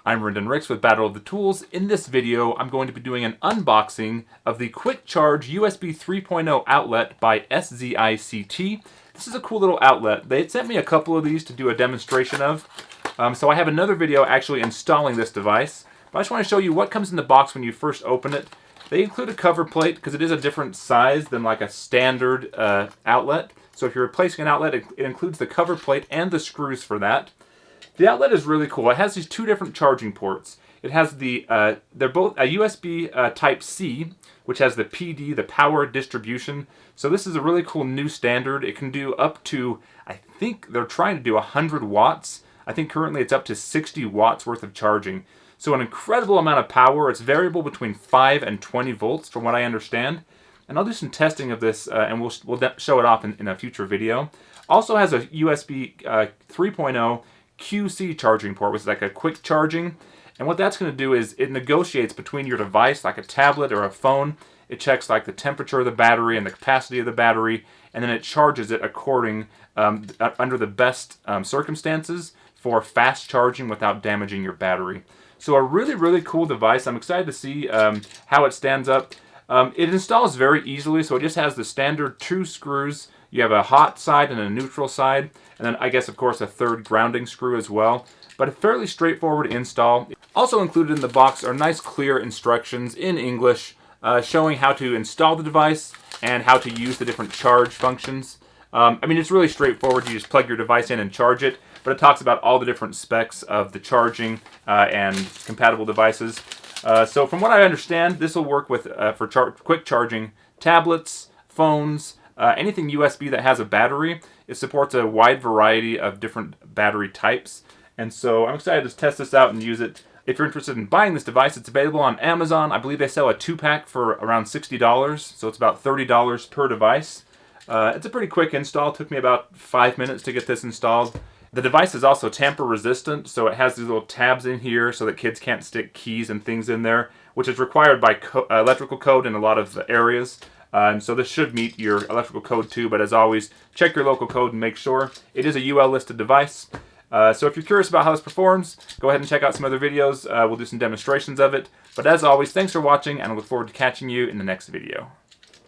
I'm Rendon Ricks with Battle of the Tools. In this video, I'm going to be doing an unboxing of the Quick Charge USB 3.0 outlet by SZICT. This is a cool little outlet. They sent me a couple of these to do a demonstration of. So I have another video actually installing this device. But I just want to show you what comes in the box when you first open it. They include a cover plate because it is a different size than like a standard outlet. So if you're replacing an outlet, it includes the cover plate and the screws for that. The outlet is really cool. It has these two different charging ports. It has they're both a USB Type-C, which has the PD, the power distribution. So this is a really cool new standard. It can do up to, I think they're trying to do 100 watts. I think currently it's up to 60 watts worth of charging. So an incredible amount of power. It's variable between 5 and 20 volts from what I understand. And I'll do some testing of this and we'll show it off in a future video. Also has a USB 3.0 QC charging port, which is like a quick charging. And what that's going to do is it negotiates between your device, like a tablet or a phone. It checks like the temperature of the battery and the capacity of the battery, and then it charges it according under the best circumstances for fast charging without damaging your battery. So a really, really cool device. I'm excited to see how it stands up. It installs very easily, so it just has the standard 2 screws. You have a hot side and a neutral side, and then I guess of course a third grounding screw as well. But a fairly straightforward install. Also included in the box are nice clear instructions in English showing how to install the device and how to use the different charge functions. I mean, it's really straightforward. You just plug your device in and charge it, but it talks about all the different specs of the charging and compatible devices. So from what I understand, this will work with for quick charging tablets, phones, anything USB that has a battery. It supports a wide variety of different battery types. And so I'm excited to test this out and use it. If you're interested in buying this device, it's available on Amazon. I believe they sell a 2-pack for around $60, so it's about $30 per device. It's a pretty quick install. It took me about 5 minutes to get this installed. The device is also tamper resistant, so it has these little tabs in here so that kids can't stick keys and things in there, which is required by electrical code in a lot of areas. And so this should meet your electrical code too, but as always, check your local code and make sure. It is a UL listed device. So if you're curious about how this performs, go ahead and check out some other videos. We'll do some demonstrations of it. But as always, thanks for watching, and I look forward to catching you in the next video.